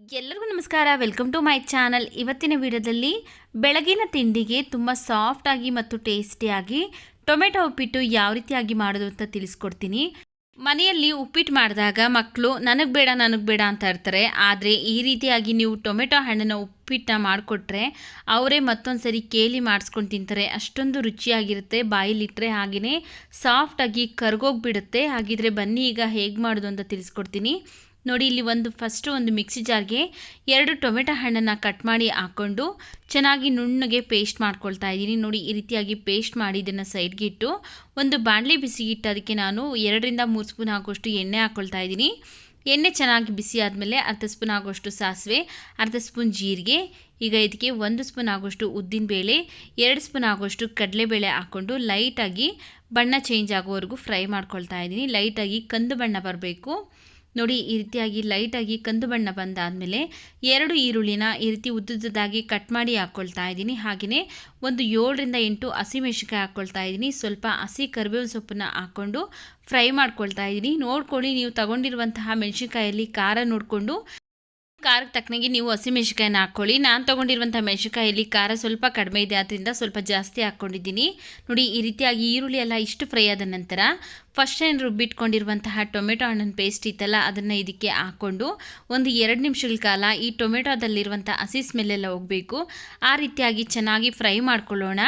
ಎಲ್ಲರಿಗೂ ನಮಸ್ಕಾರ. Welcome to my channel. ಇವತ್ತಿನ ವಿಡಿಯೋದಲ್ಲಿ ಬೆಳಗಿನ ತಿಂಡಿಗೆ ತುಂಬ ಸಾಫ್ಟಾಗಿ ಮತ್ತು ಟೇಸ್ಟಿಯಾಗಿ ಟೊಮೆಟೊ ಉಪ್ಪಿಟ್ಟು ಯಾವ ರೀತಿಯಾಗಿ ಮಾಡೋದು ಅಂತ ತಿಳಿಸ್ಕೊಡ್ತೀನಿ. ಮನೆಯಲ್ಲಿ ಉಪ್ಪಿಟ್ಟು ಮಾಡಿದಾಗ ಮಕ್ಕಳು ನನಗೆ ಬೇಡ ಅಂತ ಇರ್ತಾರೆ. ಆದರೆ ಈ ರೀತಿಯಾಗಿ ನೀವು ಟೊಮೆಟೊ ಹಣ್ಣನ್ನು ಉಪ್ಪಿಟ್ಟನ್ನ ಮಾಡಿಕೊಟ್ರೆ ಅವರೇ ಮತ್ತೊಂದು ಸರಿ ಕೇಳಿ ಮಾಡಿಸ್ಕೊಂಡು ತಿಂತಾರೆ. ಅಷ್ಟೊಂದು ರುಚಿಯಾಗಿರುತ್ತೆ. ಬಾಯಿಲಿಟ್ಟರೆ ಹಾಗೆಯೇ ಸಾಫ್ಟಾಗಿ ಕರ್ಗೋಗಿಬಿಡುತ್ತೆ. ಹಾಗಿದ್ರೆ ಬನ್ನಿ ಈಗ ಹೇಗೆ ಮಾಡೋದು ಅಂತ ತಿಳಿಸ್ಕೊಡ್ತೀನಿ. ನೋಡಿ, ಇಲ್ಲಿ ಫಸ್ಟು ಒಂದು ಮಿಕ್ಸಿ ಜಾರ್ಗೆ 2 ಟೊಮೆಟೊ ಹಣ್ಣನ್ನು ಕಟ್ ಮಾಡಿ ಹಾಕ್ಕೊಂಡು ಚೆನ್ನಾಗಿ ನುಣ್ಣಗೆ ಪೇಸ್ಟ್ ಮಾಡ್ಕೊಳ್ತಾ ಇದ್ದೀನಿ. ನೋಡಿ, ಈ ರೀತಿಯಾಗಿ ಪೇಸ್ಟ್ ಮಾಡಿ ಇದನ್ನು ಸೈಡ್ಗೆ ಇಟ್ಟು ಒಂದು ಬಾಣಲಿ ಬಿಸಿಗಿಟ್ಟು ಅದಕ್ಕೆ ನಾನು 2 ರಿಂದ 3 ಸ್ಪೂನ್ ಆಗೋಷ್ಟು ಎಣ್ಣೆ ಹಾಕ್ಕೊಳ್ತಾ ಇದ್ದೀನಿ. ಎಣ್ಣೆ ಚೆನ್ನಾಗಿ ಬಿಸಿ ಆದಮೇಲೆ ಅರ್ಧ ಸ್ಪೂನ್ ಆಗೋಷ್ಟು ಸಾಸಿವೆ, ಅರ್ಧ ಸ್ಪೂನ್ ಜೀರಿಗೆ, ಈಗ ಇದಕ್ಕೆ 1 ಸ್ಪೂನ್ ಆಗೋಷ್ಟು ಉದ್ದಿನಬೇಳೆ, 2 ಸ್ಪೂನ್ ಆಗೋಷ್ಟು ಕಡಲೆಬೇಳೆ ಹಾಕ್ಕೊಂಡು ಲೈಟಾಗಿ ಬಣ್ಣ ಚೇಂಜ್ ಆಗೋವರೆಗೂ ಫ್ರೈ ಮಾಡ್ಕೊಳ್ತಾ ಇದ್ದೀನಿ. ಲೈಟಾಗಿ ಕಂದು ಬಣ್ಣ ಬರಬೇಕು. ನೋಡಿ, ಈ ರೀತಿಯಾಗಿ ಲೈಟಾಗಿ ಕಂದು ಬಣ್ಣ ಬಂದಾದಮೇಲೆ 2 ಈರುಳ್ಳಿನ ಈ ರೀತಿ ಉದ್ದುದ್ದಾಗಿ ಕಟ್ ಮಾಡಿ ಹಾಕ್ಕೊಳ್ತಾ ಇದ್ದೀನಿ. ಹಾಗೆಯೇ ಒಂದು 7 ರಿಂದ 8 ಹಸಿಮೆಣಸಿನಕಾಯಿ ಹಾಕ್ಕೊಳ್ತಾ ಇದ್ದೀನಿ. ಸ್ವಲ್ಪ ಹಸಿ ಕರಿಬೇವಿನ ಸೊಪ್ಪನ್ನು ಹಾಕ್ಕೊಂಡು ಫ್ರೈ ಮಾಡ್ಕೊಳ್ತಾ ಇದ್ದೀನಿ. ನೋಡ್ಕೊಳ್ಳಿ, ನೀವು ತಗೊಂಡಿರುವಂತಹ ಮೆಣಸಿನಕಾಯಲ್ಲಿ ಖಾರ ನೋಡಿಕೊಂಡು ಖಾರಕ್ಕೆ ತಕ್ಕನಾಗಿ ನೀವು ಹಸಿಮೆಣಸಿನಕಾಯಿನ ಹಾಕ್ಕೊಳ್ಳಿ. ನಾನು ತೊಗೊಂಡಿರುವಂಥ ಮೆಣಸಿನಕಾಯಲ್ಲಿ ಖಾರ ಸ್ವಲ್ಪ ಕಡಿಮೆ ಇದೆ, ಆದ್ದರಿಂದ ಸ್ವಲ್ಪ ಜಾಸ್ತಿ ಹಾಕ್ಕೊಂಡಿದ್ದೀನಿ. ನೋಡಿ, ಈ ರೀತಿಯಾಗಿ ಈರುಳ್ಳಿ ಎಲ್ಲ ಇಷ್ಟು ಫ್ರೈ ಆದ ನಂತರ ಫಸ್ಟ್ ಏನು ರುಬ್ಬಿಟ್ಕೊಂಡಿರುವಂತಹ ಟೊಮೆಟೊ ಹಣ್ಣಿನ ಪೇಸ್ಟ್ ಇತ್ತಲ್ಲ ಅದನ್ನು ಇದಕ್ಕೆ ಹಾಕ್ಕೊಂಡು ಒಂದು 2 ನಿಮಿಷಗಳ ಕಾಲ ಈ ಟೊಮೆಟೊದಲ್ಲಿರುವಂಥ ಹಸಿ ಸ್ಮೆಲ್ಲೆಲ್ಲ ಹೋಗಬೇಕು. ಆ ರೀತಿಯಾಗಿ ಚೆನ್ನಾಗಿ ಫ್ರೈ ಮಾಡ್ಕೊಳ್ಳೋಣ.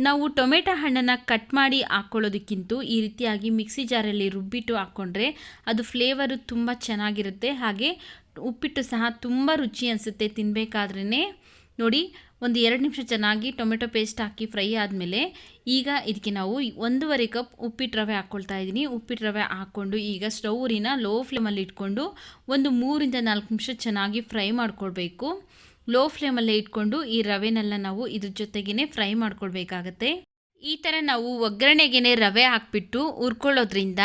ನಾವು ಟೊಮೆಟೊ ಹಣ್ಣನ್ನು ಕಟ್ ಮಾಡಿ ಹಾಕ್ಕೊಳ್ಳೋದಕ್ಕಿಂತ ಈ ರೀತಿಯಾಗಿ ಮಿಕ್ಸಿ ಜಾರಲ್ಲಿ ರುಬ್ಬಿಟ್ಟು ಹಾಕ್ಕೊಂಡ್ರೆ ಅದು ಫ್ಲೇವರು ತುಂಬ ಚೆನ್ನಾಗಿರುತ್ತೆ. ಹಾಗೆ ಉಪ್ಪಿಟ್ಟು ಸಹ ತುಂಬ ರುಚಿ ಅನಿಸುತ್ತೆ ತಿನ್ನಬೇಕಾದ್ರೇ. ನೋಡಿ, ಒಂದು 2 ನಿಮಿಷ ಚೆನ್ನಾಗಿ ಟೊಮೆಟೊ ಪೇಸ್ಟ್ ಹಾಕಿ ಫ್ರೈ ಆದಮೇಲೆ ಈಗ ಇದಕ್ಕೆ ನಾವು 1.5 ಕಪ್ ಉಪ್ಪಿಟ್ಟು ರವೆ ಹಾಕ್ಕೊಳ್ತಾ ಇದ್ದೀನಿ. ಉಪ್ಪಿಟ್ಟು ರವೆ ಹಾಕ್ಕೊಂಡು ಈಗ ಸ್ಟೌರಿನ ಲೋ ಫ್ಲೇಮಲ್ಲಿ ಇಟ್ಕೊಂಡು ಒಂದು 3 ರಿಂದ 4 ನಿಮಿಷ ಚೆನ್ನಾಗಿ ಫ್ರೈ ಮಾಡ್ಕೊಳ್ಬೇಕು. ಲೋ ಫ್ಲೇಮಲ್ಲೇ ಇಟ್ಕೊಂಡು ಈ ರವೆನೆಲ್ಲ ನಾವು ಇದ್ರ ಜೊತೆಗೇ ಫ್ರೈ ಮಾಡ್ಕೊಳ್ಬೇಕಾಗತ್ತೆ. ಈ ಥರ ನಾವು ಒಗ್ಗರಣೆಗೆ ರವೆ ಹಾಕ್ಬಿಟ್ಟು ಹುರ್ಕೊಳ್ಳೋದ್ರಿಂದ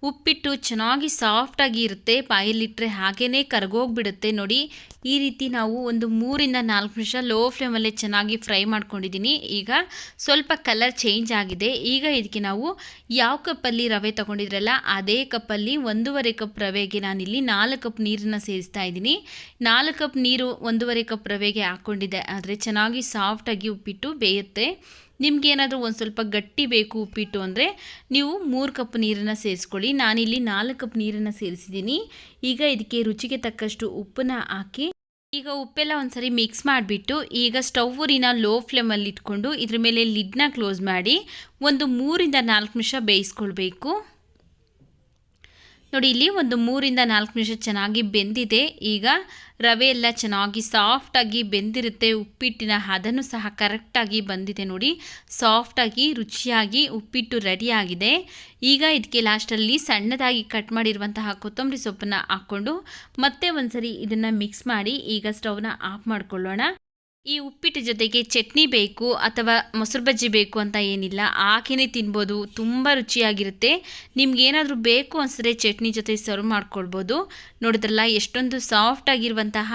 ಉಪ್ಪಿಟ್ಟು ಚೆನ್ನಾಗಿ ಸಾಫ್ಟಾಗಿ ಇರುತ್ತೆ. ಬಾಯಲ್ಲಿಟ್ಟರೆ ಹಾಗೇ ಕರಗೋಗಿಬಿಡುತ್ತೆ. ನೋಡಿ, ಈ ರೀತಿ ನಾವು ಒಂದು 3 ರಿಂದ 4 ನಿಮಿಷ ಲೋ ಫ್ಲೇಮಲ್ಲೇ ಚೆನ್ನಾಗಿ ಫ್ರೈ ಮಾಡ್ಕೊಂಡಿದ್ದೀನಿ. ಈಗ ಸ್ವಲ್ಪ ಕಲರ್ ಚೇಂಜ್ ಆಗಿದೆ. ಈಗ ಇದಕ್ಕೆ ನಾವು ಯಾವ ಕಪ್ಪಲ್ಲಿ ರವೆ ತೊಗೊಂಡಿದ್ರಲ್ಲ ಅದೇ ಕಪ್ಪಲ್ಲಿ 1.5 ಕಪ್ ರವೆಗೆ ನಾನಿಲ್ಲಿ 4 ಕಪ್ ನೀರನ್ನು ಸೇರಿಸ್ತಾ ಇದ್ದೀನಿ. 4 ಕಪ್ ನೀರು 1.5 ಕಪ್ ರವೆಗೆ ಹಾಕ್ಕೊಂಡಿದ್ದೆ, ಆದರೆ ಚೆನ್ನಾಗಿ ಸಾಫ್ಟಾಗಿ ಉಪ್ಪಿಟ್ಟು ಬೇಯುತ್ತೆ. ನಿಮಗೇನಾದರೂ ಒಂದು ಸ್ವಲ್ಪ ಗಟ್ಟಿ ಬೇಕು ಉಪ್ಪಿಟ್ಟು ಅಂದರೆ ನೀವು 3 ಕಪ್ ನೀರನ್ನು ಸೇರಿಸ್ಕೊಳ್ಳಿ. ನಾನಿಲ್ಲಿ 4 ಕಪ್ ನೀರನ್ನು ಸೇರಿಸಿದ್ದೀನಿ. ಈಗ ಇದಕ್ಕೆ ರುಚಿಗೆ ತಕ್ಕಷ್ಟು ಉಪ್ಪನ್ನ ಹಾಕಿ ಈಗ ಉಪ್ಪೆಲ್ಲ ಒಂದ್ಸರಿ ಮಿಕ್ಸ್ ಮಾಡಿಬಿಟ್ಟು ಈಗ ಸ್ಟವ್ವಿನ ಲೋ ಫ್ಲೇಮಲ್ಲಿ ಇಟ್ಕೊಂಡು ಇದ್ರ ಮೇಲೆ ಲಿಡ್ನ ಕ್ಲೋಸ್ ಮಾಡಿ ಒಂದು 3 ರಿಂದ 4 ನಿಮಿಷ ಬೇಯಿಸ್ಕೊಳ್ಬೇಕು. ನೋಡಿ, ಇಲ್ಲಿ ಒಂದು 3 ರಿಂದ 4 ನಿಮಿಷ ಚೆನ್ನಾಗಿ ಬೆಂದಿದೆ. ಈಗ ರವೆ ಎಲ್ಲ ಚೆನ್ನಾಗಿ ಸಾಫ್ಟಾಗಿ ಬೆಂದಿರುತ್ತೆ. ಉಪ್ಪಿಟ್ಟಿನ ಹದನೂ ಸಹ ಕರೆಕ್ಟಾಗಿ ಬಂದಿದೆ. ನೋಡಿ, ಸಾಫ್ಟಾಗಿ ರುಚಿಯಾಗಿ ಉಪ್ಪಿಟ್ಟು ರೆಡಿಯಾಗಿದೆ. ಈಗ ಇದಕ್ಕೆ ಲಾಸ್ಟಲ್ಲಿ ಸಣ್ಣದಾಗಿ ಕಟ್ ಮಾಡಿರುವಂತಹ ಕೊತ್ತಂಬರಿ ಸೊಪ್ಪನ್ನು ಹಾಕ್ಕೊಂಡು ಮತ್ತೆ ಒಂದ್ಸರಿ ಇದನ್ನು ಮಿಕ್ಸ್ ಮಾಡಿ ಈಗ ಸ್ಟವ್ನ ಆಫ್ ಮಾಡ್ಕೊಳ್ಳೋಣ. ಈ ಉಪ್ಪಿಟ್ಟು ಜೊತೆಗೆ ಚಟ್ನಿ ಬೇಕು ಅಥವಾ ಮೊಸರು ಬಜ್ಜಿ ಬೇಕು ಅಂತ ಏನಿಲ್ಲ, ಹಾಕೇ ತಿನ್ಬೋದು. ತುಂಬ ರುಚಿಯಾಗಿರುತ್ತೆ. ನಿಮ್ಗೇನಾದರೂ ಬೇಕು ಅನಿಸಿದ್ರೆ ಚಟ್ನಿ ಜೊತೆ ಸರ್ವ್ ಮಾಡ್ಕೊಳ್ಬೋದು. ನೋಡಿದ್ರಲ್ಲ, ಎಷ್ಟೊಂದು ಸಾಫ್ಟಾಗಿರುವಂತಹ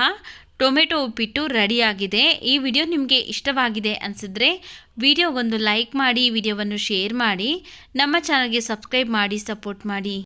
ಟೊಮೆಟೊ ಉಪ್ಪಿಟ್ಟು ರೆಡಿಯಾಗಿದೆ. ಈ ವಿಡಿಯೋ ನಿಮಗೆ ಇಷ್ಟವಾಗಿದೆ ಅನಿಸಿದ್ರೆ ವಿಡಿಯೋಗೊಂದು ಲೈಕ್ ಮಾಡಿ, ವಿಡಿಯೋವನ್ನು ಶೇರ್ ಮಾಡಿ, ನಮ್ಮ ಚಾನಲ್ಗೆ ಸಬ್ಸ್ಕ್ರೈಬ್ ಮಾಡಿ ಸಪೋರ್ಟ್ ಮಾಡಿ.